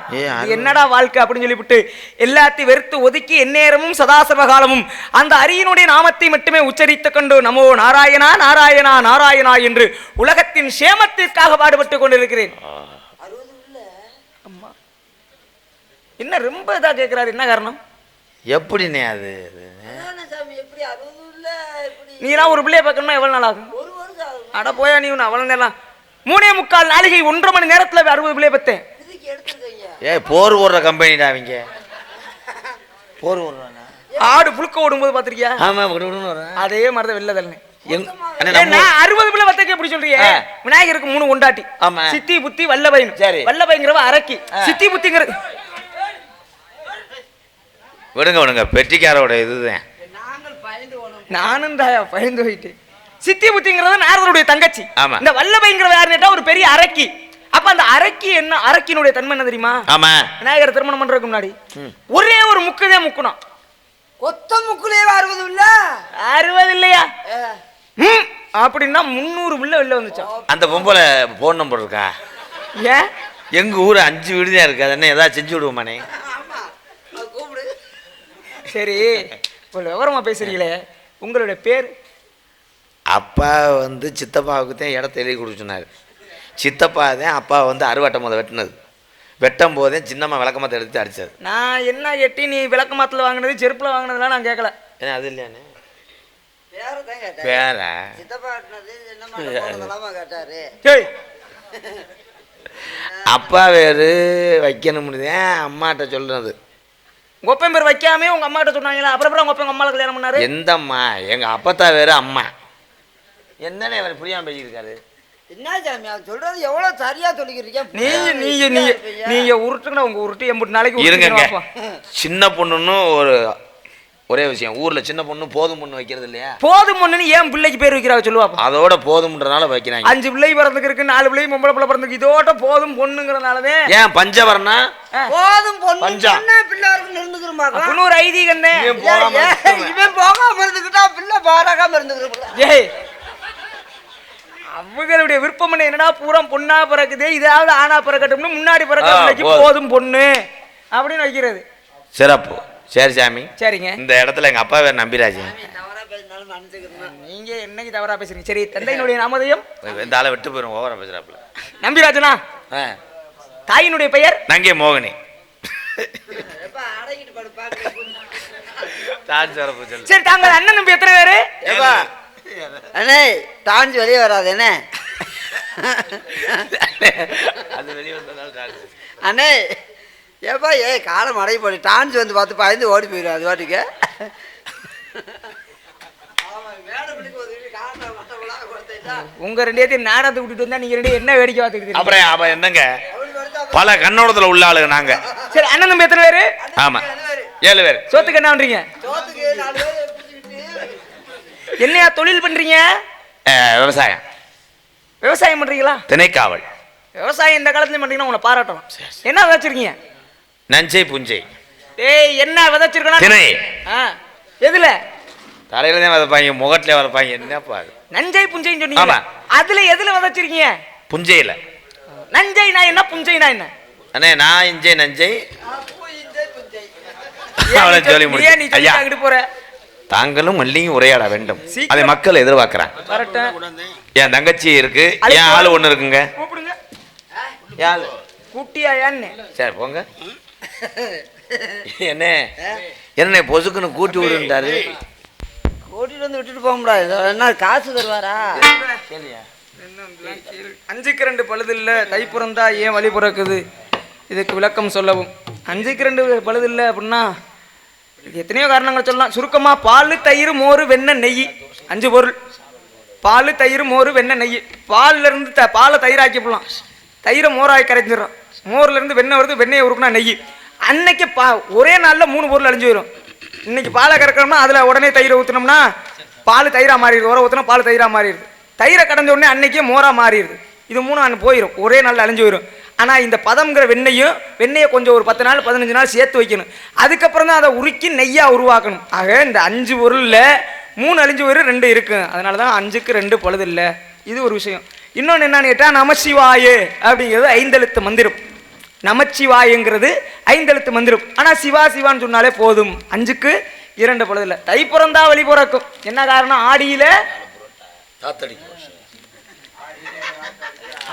என்னடா வாழ்க்கை அப்படின்னு சொல்லிவிட்டு எல்லாத்தையும் வெறுத்து ஒதுக்கி எந்நேரமும் சதாசர்வகாலமும் அந்த அரியனுடைய நாமத்தை மட்டுமே உச்சரித்துக் கொண்டு நமோ நாராயணா நாராயணா நாராயணா என்று உலகத்தின் சேமத்திற்காக பாடுபட்டு கொண்டிருக்கிறேன். என்ன ரொம்ப இதா கேட்கிறாரு? என்ன காரணம்? எப்படின்னே அது? நீலாம் ஒரு பிள்ளைய பார்க்கணும்னா எவ்வளவு நாள் ஆகும்? அட போயா நீ அவ்வளவு 3.25 நாளிகை 1.5 மணி நேரத்துல 60 பிள்ளைய பத்தேன். போர் ஓடுற கம்பெனிடா அவங்க. போர் ஓடுறாங்க. ஆடு புழுக்க ஓடும்போது பாத்திருக்கியா? அதே மாதிரிதான் வெளில தள்ளு. 60 பிள்ளை பத்தக்கு எப்படி சொல்றீங்க? விநாயகருக்கு 3 கொண்டாட்டி, சித்தி புத்தி வல்லபையன். வல்லபைங்கிறவ அரக்கி, சித்தி புத்திங்கிற விடுங்க பெட்டிக்காரோட இதுதான். நானும் தாயா பயந்து போயிட்டு. சித்தி புத்திங்கிறது நாரதருடைய தங்கச்சி. இந்த வல்லபைங்கிறவ யாருன்னு ஒரு பெரிய அரக்கி. அப்ப அந்த அரக்கி என்ன? அரக்கினுடைய தன்மை என்ன தெரியுமா? விநாயகர் திருமணம் பண்றதுக்கு முன்னாடி ஒரே ஒரு முக்குதே முக்கணும். கொத்த முக்குலயே 60 இல்ல? 60 இல்லையா? அப்படின்னா 300 பிள்ளை வெளில வந்துச்சா? அந்த பொம்பளை போன் நம்பர் இருக்கா? ஏன் எங்க ஊர் 5 வீடு தான் இருக்கு. அது என்ன ஏதாவது செஞ்சு விடுவோமானே? கூப்பிடு. சரி, ஒரு விவரமா பேசுறீங்களே, உங்களுடைய பேர்? அப்பா வந்து சித்தப்பாவுக்கு தான் இடத்த எழுதி கொடுத்துனாரு. சித்தப்பா தான் அப்பா வந்து அறுவாட்டம் முத வெட்டினது. வெட்டும் போதே சின்னம்மா விளக்கமாத்த எடுத்து அடிச்சது. நான் என்ன எட்டி நீ விளக்கமாத்துல வாங்கினது செருப்புல வாங்கினதுலாம் நான் கேட்கல. ஏன்னா அது இல்லையானே பேரதான் கேட்டாரு. வேற சித்தப்பா கட்டினது என்னம்மா போனதெல்லாமா கேட்டாரு. ஏய், அப்பா வேறு வைக்கணும்னு அம்மாட்ட சொல்றது. உங்க ஒப்பன் பேர் வைக்காமே உங்க அம்மா கிட்ட சொன்னாங்களா? அப்புறம் உங்க ஒப்பன் அம்மாவை கல்யாணம் பண்ணாரு? எந்த அம்மா? எங்க அப்பத்தா வேறு அம்மா. என்னன்னு அவர் புரியாம பேசியிருக்காரு. என்ன சாமி அவர் சொல்றது எவ்வளவு சரியா சொல்லிக்கிறீங்க. நீங்க உருட்டுங்கண்ணா, உங்க உருட்டு எம்பிட்டு நாளைக்கு இருங்க. உருட்டுங்க. சின்ன பொண்ணுன்னு ஒரே விஷயம், ஊர்ல சின்ன பொண்ணு போதும் பொண்ணு வைக்கிறது இல்லையா? போதும் பொண்ணுன்னு ஏன் பிள்ளைக்கு பேர் வைக்கிறாங்க சொல்லுவாப்பா? அதோட போதும்ன்றனால வைக்கிறாங்க. 5 பிள்ளை பிறந்துக்கு இருக்கு, 4 பிள்ளை பொம்பளை பிள்ளை பிறந்துக்கு, இதோட போதும் பொண்ணுங்கிறனாலவே. ஏன் பஞ்சவரனா? போதும் பொண்ணு பஞ்சம். என்ன பிள்ளை இருக்குன்னு இருந்துக்கிறோமாக்கா? அப்படின்னு ஒரு ஐதீகம் தான். இவன் போகாம இருந்துக்கிட்டா பிள்ளை பாராகாம இருந்துக்கிறோம். ஏய், அவங்களுடைய விருப்பம் என்னடா, பூரா பொண்ணா பிறக்குது, இதாவது ஆணா பிறக்கட்டும்னு முன்னாடி பிறக்க போதும் பொண்ணு அப்படின்னு வைக்கிறது. சிறப்பு. சரி சாமி, சரிங்க. இந்த இடத்துல எங்க அப்பா வேறு நம்பிராஜ். தவறா பேசினாலும் மன்னிச்சுக்கிறேன். நீங்க என்னைக்கு தவறா பேசுறீங்க? சரி, தந்தையினுடைய நாமதயம்? இந்த ஆளை விட்டு போயிடும், ஓவரா பேசுறாப்புல. நம்பிராஜனா? தாயினுடைய பெயர்? நங்கே மோகினி. அடங்கிட்டு படுப்பா. சரி, தாங்கள் அண்ணன் நம்பி எத்தனை பேரு? அண்ணே டான்ஸ் வெளியே வராது என்ன அண்ணே? ஏப்பா காலம் அடைய போடு. டான்ஸ் வந்து பார்த்து பயந்து ஓடி போயிடும் அது வாட்டுக்கு. உங்க 2 பேர்த்தையும் நாடகத்தை விட்டுட்டு வந்தா நீங்க 2 என்ன வேடிக்கை பார்த்துக்கிட்டு? அப்புறம் என்னங்க, பல கண்ணோடத்துல உள்ள ஆளுங்க நாங்க. சரி, அண்ணன் நம்பி எத்தனை பேரு? ஆமா, 7 பேர். சோத்துக்கு என்ன பண்றீங்க? என்னையா தொழில் பண்றீங்க? விவசாயம். விவசாயம் பண்றீங்களா? திணைக்காவல். விவசாயம் இந்த காலத்துலயும் பண்றீங்கன்னா உங்களை பாராட்டணும். என்ன விதைச்சிருக்கீங்க? நஞ்சை புஞ்சை. ஏய், என்ன விதைச்சிருக்கணும்? திணை. எதுல? தலையில தான் விதைப்பாங்க, முகத்துல விதைப்பாங்க. என்னப்பா நஞ்சை புஞ்சைன்னு சொன்னீங்க. அதுல எதுல விதைச்சிருக்கீங்க? புஞ்சையில. நஞ்சை நான் என்ன, புஞ்சை நான் என்ன? அண்ணே, நான் இஞ்சை நஞ்சை சொல்லி முடிச்சு. ஐயா, போற தாங்களும் மல்லியும் உரையாட வேண்டும், அதை மக்கள் எதிர்பார்க்கிறாங்க. என் தங்கச்சி இருக்கு, என் ஆளு ஒண்ணு இருக்குங்க. கூப்பிடுங்க. யாரு குட்டியா? யான்னு? சரி போங்க. என்ன பொசுக்குன்னு கூட்டி விடுன்றாரு. கூட்டிட்டு வந்து விட்டுட்டு போக முடியாது. என்ன காசு தருவாரா? 5க்கு 2 பழுது இல்ல, தை பிறந்தா ஏன் வழி பிறக்குது? இதுக்கு விளக்கம் சொல்லவும். 5க்கு 2 பழுது இல்லை அப்படின்னா எத்தனையோ காரணங்கள் சொல்லலாம். சுருக்கமா, பால், தயிர், மோர், வெண்ணெய், நெய், 5 பொருள். பால், தயிர், மோர், வெண்ணெய், நெய். பால்ல இருந்து பாலை தயிராக்கி போடலாம், தயிரை மோராக்கி கரைச்சிடறோம், மோர்ல இருந்து வெண்ணெய் வருது, வெண்ணெய் உருக்குனா நெய். அன்னைக்கு ஒரே நாளில் 3 பொருள் அழிஞ்சு போயிடும். இன்னைக்கு பாலை கறக்கணும்னா அதில் உடனே தயிரை ஊற்றினோம்னா பால் தயிராக மாறிடுது, உரம் ஊற்றினா பால் தயிராக மாறிடுது, தயிரை கடைஞ்ச உடனே அன்னைக்கே மோராக மாறிடுது. இது 3 போயிடும், ஒரே நாளில் அழிஞ்சு போயிடும். ஆனால் இந்த பதம்ங்கிற வெண்ணெயை கொஞ்சம் ஒரு 10 நாள் 15 நாள் சேர்த்து வைக்கணும். அதுக்கப்புறம் தான் அதை உருக்கி நெய்யாக உருவாக்கணும். ஆக இந்த 5 பொருளில் 3 அழிஞ்சு போயிடும், 2 இருக்கு. அதனால தான் 5க்கு 2 பழுது இல்லை. இது ஒரு விஷயம். இன்னொன்று என்னன்னு கேட்டால், நமச்சிவாயே அப்படிங்கிறது 5 எழுத்து மந்திரம். நமச்சிவாயங்கிறது 5 எழுத்து மந்திரம். ஆனால் சிவா சிவான்னு சொன்னாலே போதும், 5க்கு 2 பழுது இல்லை. தை பிறந்தா வழி பிறக்கும். என்ன காரணம்?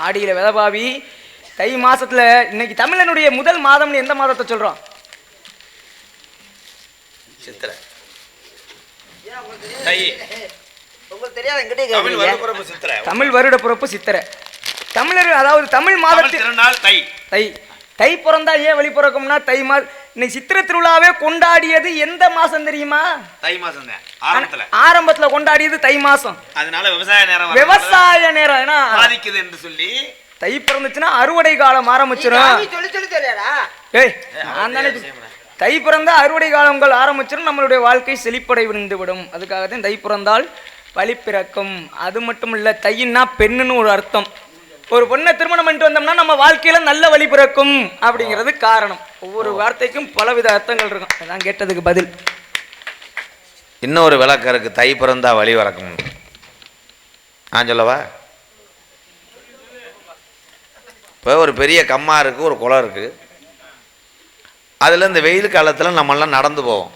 ஆடியில விதபாவி. தை மாசத்துல இன்னைக்கு தமிழனுடைய முதல் மாதம்னு எந்த மாதத்தை சொல்றோம்? சித்திரை. தமிழ் வருட பிறப்பு சித்திரை. தமிழர், அதாவது தமிழ் மாதத்தில் தை. தை பிறந்தா ஏன் வழி பிறக்கும்னா, தை மாதம். இன்னைக்கு சித்திரை திருவிழாவே கொண்டாடியது எந்த மாசம் தெரியுமா? தை மாசம். ஆரம்பத்துல கொண்டாடியது தை மாசம். அதனால விவசாய நேரம், விவசாய நேரம் ஏன்னா பாதிக்குது என்று சொல்லி தை பிறந்துச்சுன்னா அறுவடை காலம் ஆரம்பிச்சிடும். ஏய், நான் தானே தை பிறந்தா அறுவடை காலங்கள் ஆரம்பிச்சிடும், நம்மளுடைய வாழ்க்கை செழிப்படை விழுந்துவிடும். அதுக்காகத்தான் தை பிறந்தால் வழி பிறக்கும். அது மட்டும் இல்ல, தையின்னா பெண்ணுன்னு ஒரு அர்த்தம். ஒரு பொண்ணை திருமணம் பண்ணிட்டு வந்தோம்னா நம்ம வாழ்க்கையில நல்ல வழி பிறக்கும் அப்படிங்கிறது காரணம். ஒவ்வொரு வார்த்தைக்கும் பலவித அர்த்தங்கள் இருக்கும். அதான் கேட்டதுக்கு பதில். இன்னொரு விளக்கம் இருக்கு, தை பிறந்தா வழி பிறக்கும். நான் சொல்லவா? இப்போ ஒரு பெரிய கம்மா இருக்குது, ஒரு குளம் இருக்குது. அதில் இந்த வெயில் காலத்தில் நம்மளாம் நடந்து போவோம்.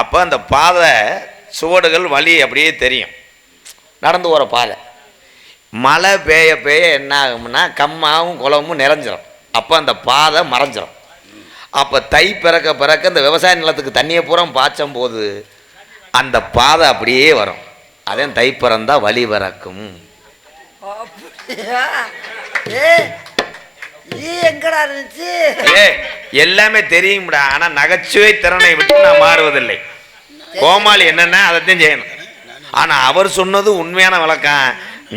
அப்போ அந்த பாதை சுவடுகள் வழி அப்படியே தெரியும், நடந்து போகிற பாதை. மழை பெய்ய என்ன ஆகும்னா கம்மாவும் குளமும் நிறைஞ்சிரும். அப்போ அந்த பாதை மறைஞ்சிரும். அப்போ தை பிறக்க இந்த விவசாய நிலத்துக்கு தண்ணியை பூரா பாய்ச்சும் போது அந்த பாதை அப்படியே வரும். அதே தை பிறந்தா வழி பிறக்கும். எங்கடா இருந்துச்சு? எல்லாமே தெரியும்டா. ஆனா நகைச்சுவை திறனை விட்டு நான் மாறுவதில்லை. கோமாளி என்னன்னா அதைத்தான் செய்யணும். ஆனா அவர் சொன்னது உண்மையான விளக்கம்,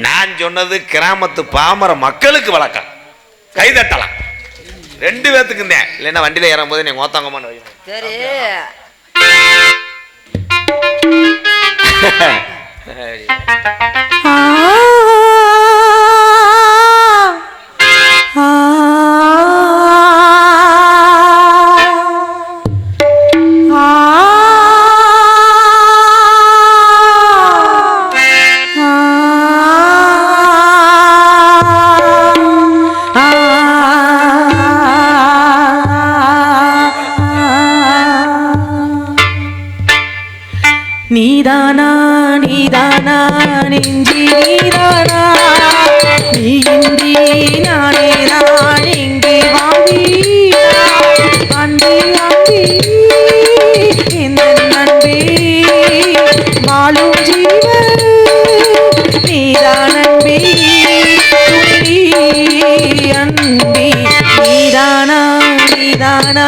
நான் சொன்னது கிராமத்து பாமர மக்களுக்கு விளக்கம். கைதட்டலாம் 2 பேத்துக்கும் தான். இல்லைன்னா வண்டியில ஏறும் போது நீ ஓத்தாங்கம்மான்னு வைக்கணும். சரி நீதானா நீதானா நெஞ்சி நீதானா, நீ இன்றி நானே நான் எங்கே வாழ்வீனா, அன்பே அன்பே இந்த நன்பே வாழும் ஜீவன் நீதான் அன்பே, அன்பே நீதானா நீதானா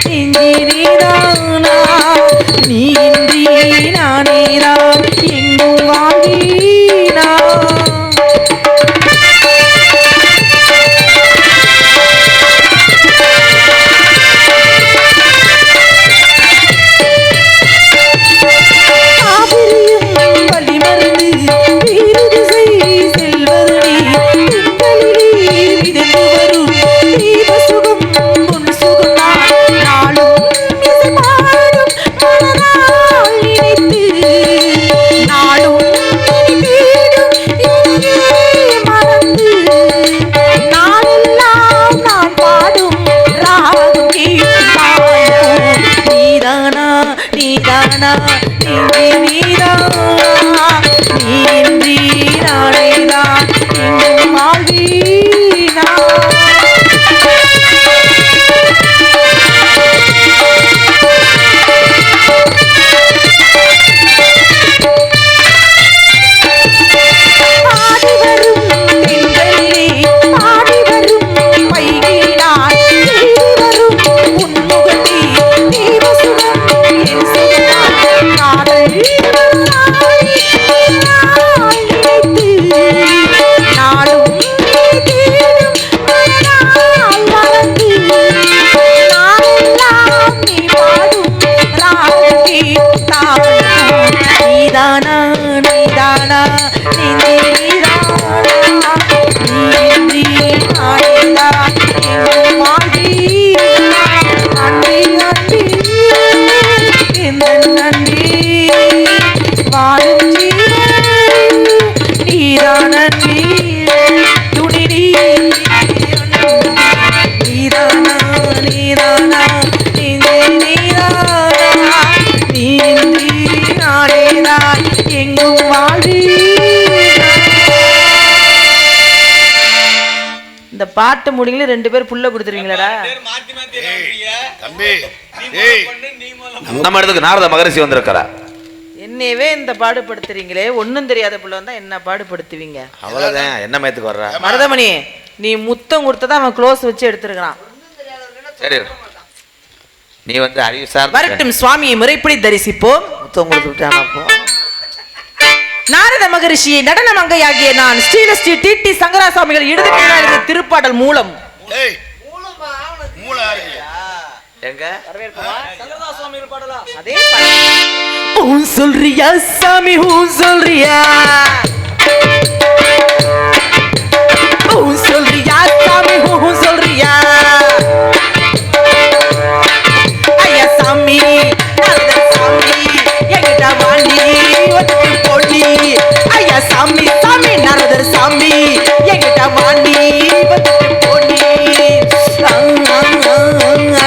நெஞ்சி நீதானா, நீ இன்றி நானேதான் எங்கும் வாழ்வீனா. நீதானா நீ இன்றி நானேதான் எங்கும் வாழ்வீனா. பாடி வரும் பெண்களிலே பாடி வரும் வைகினாய், தேடி வரும் உன்முகத்தே தேவசுகம் என் சுகம் காதல் நாளும் தேடும் மனநாள் மறந்து நாளெல்லாம் நீ பாடும் ராகே தாளம். நீதானா நீதானா நெஞ்சே நீதானா, நீ நானேதான் எங்கும் வாழ்வீனா, அன்பே அன்பே இந்த நன்றி வாழும் ஜீவன் நீதான் அன்பே, துணி நீதானா நீதானா நெஞ்சே நீதானா, நீ இன்றி நானேதான் எங்கும் வாழ்வீனா. இந்த பாட்டு முடிங்கள 2 பேர் புள்ள கொடுத்துருவீங்களாடா? தம்பி ஏய் நம்ம இடத்துக்கு நாரத மகரிஷி வந்திருக்கிறார். என்னவே இந்த பாடுபடுத்துறீங்களே, ஒன்னும் தெரியாத புள்ள வந்தா என்ன பாடுபடுத்துவீங்க? அவ்வளவுதான். என்ன மயத்துக்கு வர்ற? மருதமணி, நீ முத்தம் கொடுத்ததான் அவன் க்ளோஸ் வச்சு எடுத்துருக்கான். சரி, நீ வந்து அறிவு சார் வரட்டும், சுவாமியை முறைப்படி தரிசிப்போம். முத்தம் கொடுத்துட்டானப்போ. நாரத மகரிஷியை நடன மங்கையாகிய நான் ஸ்ரீலஸ்ரீ டிடி சங்கரா சுவாமிகள் எழுதிய திருப்பாடல் மூலம். ஏய் மூளை ஆறியா எங்க சங்கரதாஸ் சுவாமிகள் பாடலாம். அதே ஊன் சொல்றியா சாமி, ஊன் சொல்றியா, ஊன் சொல்றியா சாமி, ஊன் சொல்றியா, ஐயா சாமி நாரத சாமி எங்கிட்ட வாண்டி ஒத்து போட்டி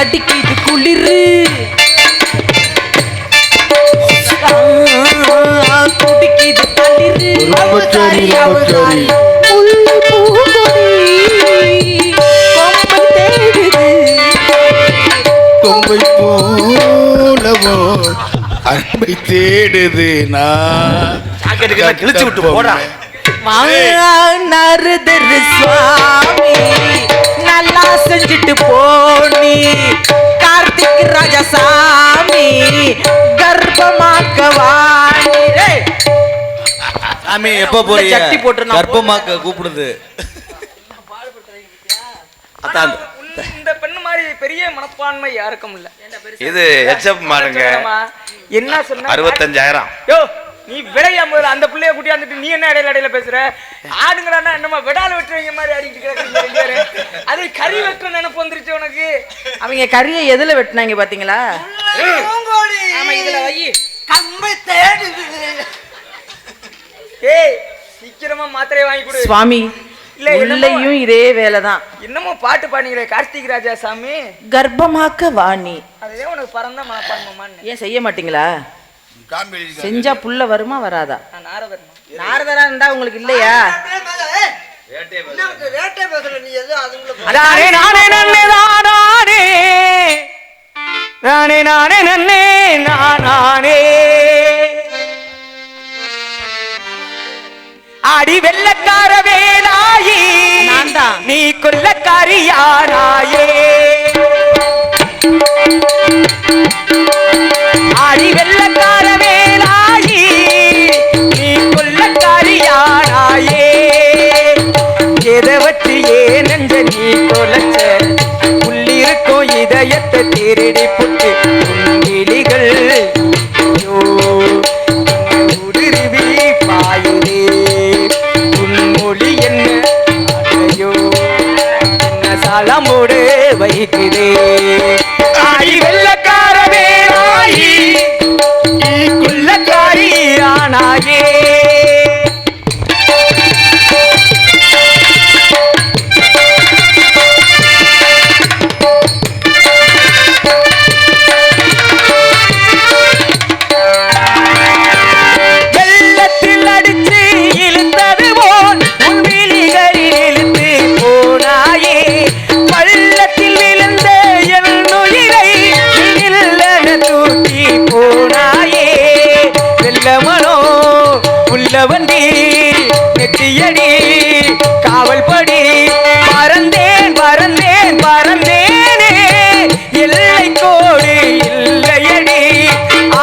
அடிக்குது குளிரு துடிக்குது தளிரு ரொம்பச்சோரி ரொம்பச்சோரி முல்லை பூங்கொடி கொம்பை தேடுது கொம்பை போலவோ அன்பை தேடுது நான் ஜாக்கெட்டுக்கெல்லாம் கிழிச்சு விட்டு போடா. நருதரு சுவாமி நல்லா செஞ்சுட்டு போனி கார்த்திக் ராஜசாமி கர்ப்பமாக்க வாணி சாமி எப்ப போறீங்க? சட்டி போட்டு நான் கர்ப்பமாக்க கூப்பிடுது. அதான் இந்த பெண்ணு மாதிரி பெரிய மனப்பான்மை யாருக்கும் இல்ல. இது ஹெச்எப் மாருங்க. என்ன சொன்ன? 65,000. யோ நீ விடையா முதல்ல அந்த பிள்ளைய கூட்டியாந்துட்டு நீ என்ன இடையில பேசுற? ஆடுங்கறானா என்னமா விடால வெட்டுறவங்க மாதிரி அடிக்கிட்டு கிடக்குறீங்க. அது கறி வெட்டுற நினைப்பு வந்துருச்சு உனக்கு. அவங்க கறியை எதுல வெட்டினாங்க பாத்தீங்களா? ஆமா இதுல வை. கம்பை தேடுது. ஏய் சீக்கிரமா மாத்திரை வாங்கி கொடு. சுவாமி இல்ல, உள்ளேயும் இதே வேலைதான். என்னமோ பாட்டு பாடுனீங்களே கார்த்திக் ராஜா சாமி. கர்ப்பமாக்க வாணி அதுவே உனக்கு பறந்த மனப்பான்மைமான்னு. ஏன் செய்ய மாட்டீங்களா? செஞ்சா புள்ள வருமா வராதா? நான் நாரதர்மா. நாரதரா இருந்தா உங்களுக்கு இல்லையா? ரேட்டே பேசல நீ எது அதுங்களை அதானே நானே நன்னே நானே நானே நானே நன்னே நானே அடி வெள்ளக்கார வேலாயி நான்தான். நீ கொல்லக்காரியானாயே அடி வெள்ளக்கார வேலாயி நீ கொல்லக்காரியானாயே எதை வச்சு ஏன் நெஞ்ச நீ தொலைச்ச உள்ளிருக்கும் இதயத்தை திருடி புட்டு கிளிகள் உருவி பாயுதே உன் மொழி என்ன அதையோ என்ன சலமோடு வைக்குதே ஆடி வெள்ளக்கார வேலாயி நீ கொல்லக்காரியானாயே வண்டி நெட்டியடி காவல் படி பறந்தேன் பறந்தேன் பறந்தேனே எல்லை கோடு இல்லையடி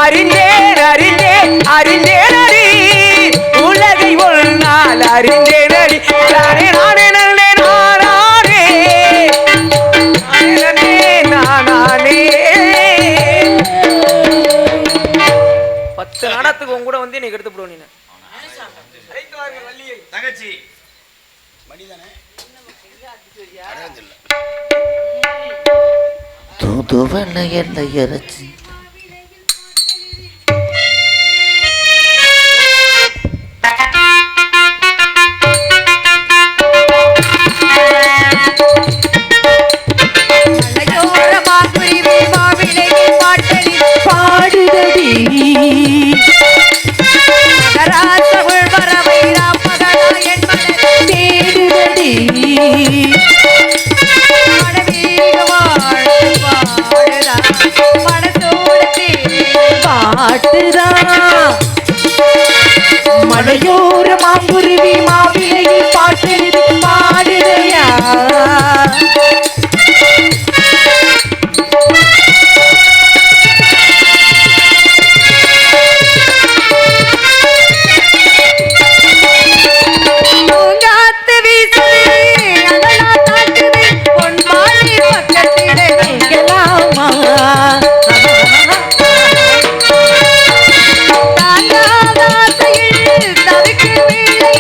அறிந்தேன் அறிந்தேன் அறிந்தேன் அடி உலகை ஒரு நாள் அறிந்தேன் அடி நானே நானே நல்லே நானே நானே 10 நாடத்துக்கு உங்க கூட வந்து நீ எடுத்து போடுவோம். நீ தங்கச்சி தூதுவளை எண்ணெய் இறைச்சி பாடுதடி தேடுதடி பாட்டுதான் மலையோர மாங்குருவி மாவிலையில் பாட்டு பாடுதையா தாங்காத ஆசையில் தவிக்கும் வேளை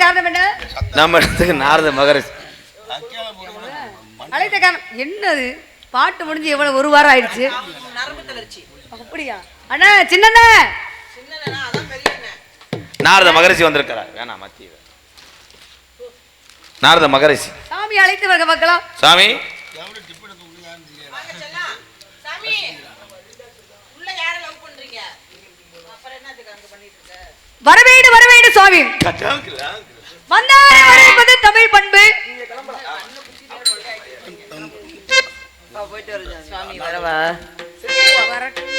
காரணம் என்ன? நம்ம இடத்துக்கு நாரத மகரிஷி அழைத்த காரணம் என்னது? பாட்டு முடிஞ்சு எவ்வளவு ஒரு வாரம் ஆயிடுச்சு. அப்படியா அண்ணா? சின்னண்ணா நாரத மகரிஷி வந்திருக்கிறார். வேணாம் மத்திய நாரத மகரிஷி சாமி அழைத்து வர பார்க்கலாம். சாமி வரவேடு வரவேடு சுவாமி. வந்தாரை வரவேற்பது தமிழ் பண்பு. போயிட்டு வரேன் சுவாமி வரவா? வரட்டும்.